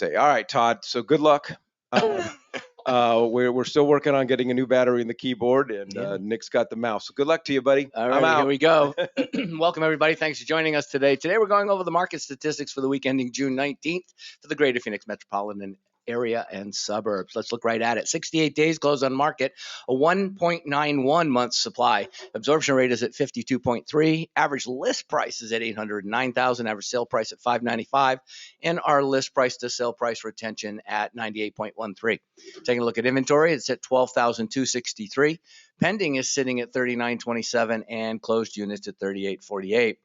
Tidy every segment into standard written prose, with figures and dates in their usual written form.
All right, Todd. So good luck. We're still working on getting a new battery in the keyboard, and Nick's got the mouse. So good luck to you, buddy. All right, here we go. Welcome, everybody. Thanks for joining us today. Today, we're going over the market statistics for the week ending June 19th for the greater Phoenix metropolitan area and suburbs. Let's look right at it. 68 days closed on market, a 1.91 month supply. Absorption rate is at 52.3. Average list price is at 809,000. Average sale price at 595, and our list price to sale price retention at 98.13. Taking a look at inventory, it's at 12,263. Pending is sitting at 3927, and closed units at 3848.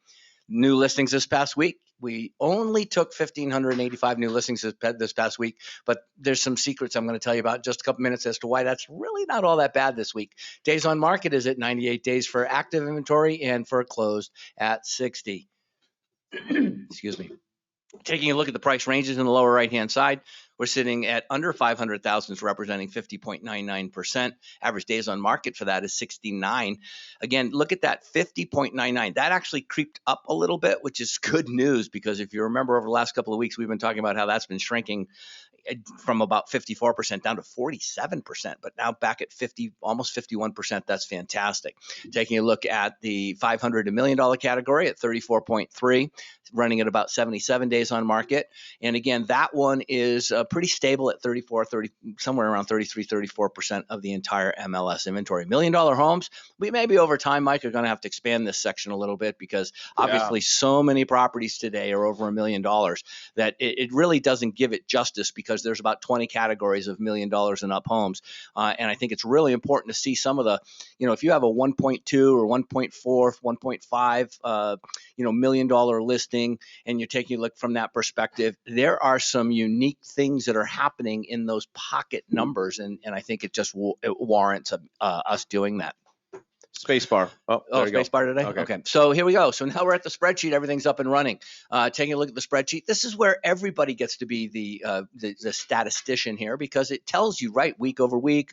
New listings this past week. We only took 1,585 new listings this past week, but there's some secrets I'm going to tell you about in just a couple minutes as to why that's really not all that bad this week. Days on market is at 98 days for active inventory, and for closed at 60. Excuse me. Taking a look at the price ranges in the lower right-hand side, we're sitting at under 500,000, representing 50.99%. Average days on market for that is 69. Again, look at that, 50.99. That actually creeped up a little bit, which is good news, because if you remember over the last couple of weeks, we've been talking about how that's been shrinking from about 54% down to 47%, but now back at 50, almost 51%. That's fantastic. Taking a look at the $500 to $1 million category at 34.3, running at about 77 days on market. And again, that one is pretty stable at 30, somewhere around 34% of the entire MLS inventory. $1 million homes, we maybe over time, Mike, are going to have to expand this section a little bit, because obviously so many properties today are over $1 million that it really doesn't give it justice, because there's about 20 categories of $1 million and up homes. And I think it's really important to see some of the, if you have a 1.2 or 1.4, 1.5, $1 million listing, and you're taking a look from that perspective, there are some unique things that are happening in those pocket numbers. And I think it warrants us doing that. Spacebar. Spacebar today? Okay. So here we go. So now we're at the spreadsheet. Everything's up and running. Taking a look at the spreadsheet. This is where everybody gets to be the statistician here, because it tells you, right, week over week,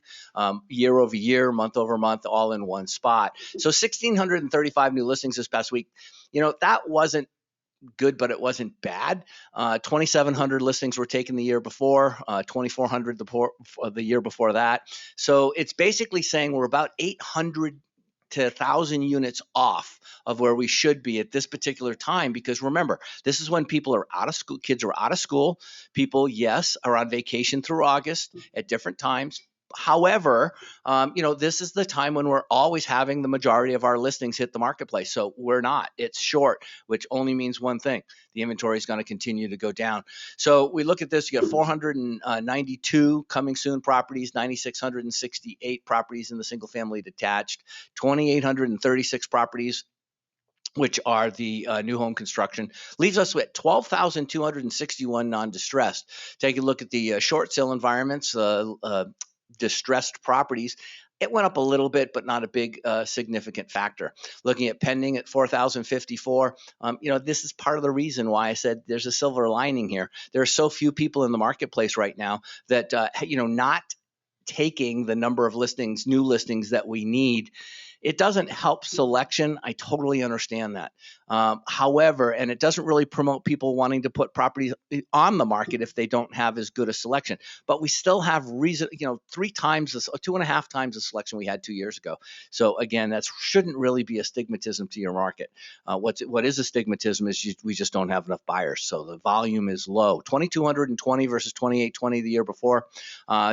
year over year, month over month, all in one spot. So 1,635 new listings this past week. That wasn't good, but it wasn't bad. 2,700 listings were taken the year before, 2,400 the year before that. So it's basically saying we're about 800 to 1,000 units off of where we should be at this particular time, because remember, this is when people are out of school, kids are out of school, people, yes, are on vacation through August at different times. However, this is the time when we're always having the majority of our listings hit the marketplace. So we're not. It's short, which only means one thing. The inventory is going to continue to go down. So we look at this. You got 492 coming soon properties, 9,668 properties in the single family detached, 2,836 properties which are the new home construction, leaves us with 12,261 non-distressed. Take a look at the short sale environments, distressed properties. It went up a little bit, but not a big significant factor. Looking at pending at 4,054, this is part of the reason why I said there's a silver lining here. There are so few people in the marketplace right now that, not taking the number of listings, new listings that we need, it doesn't help selection. I totally understand that. However, and it doesn't really promote people wanting to put properties on the market if they don't have as good a selection. But we still have reason, 2.5 times the selection we had 2 years ago. So again, that shouldn't really be a stigmatism to your market. What is a stigmatism is we just don't have enough buyers. So the volume is low. 2,220 versus 2,820 the year before.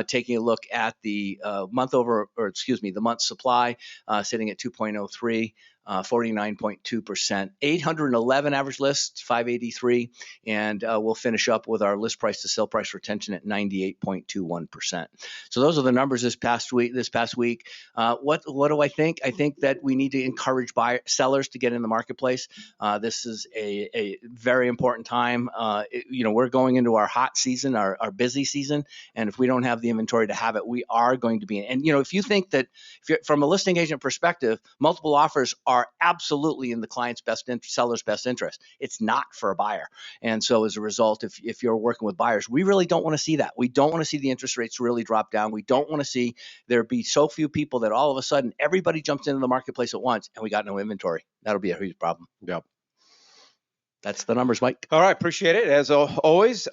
Taking a look at the the month supply, sitting at 2.03. 49.2%, 811 average lists, 583, and we'll finish up with our list price to sale price retention at 98.21%. So those are the numbers this past week. What do I think? I think that we need to encourage sellers to get in the marketplace. This is a very important time. We're going into our hot season, our busy season, and if we don't have the inventory to have it, we are going to be. And if you think that, from a listing agent perspective, multiple offers are absolutely in the client's seller's best interest. It's not for a buyer. And so as a result, if you're working with buyers, we really don't want to see that. We don't want to see the interest rates really drop down. We don't want to see there be so few people that all of a sudden everybody jumps into the marketplace at once and we got no inventory. That'll be a huge problem. Yep. That's the numbers, Mike. All right. Appreciate it. As always.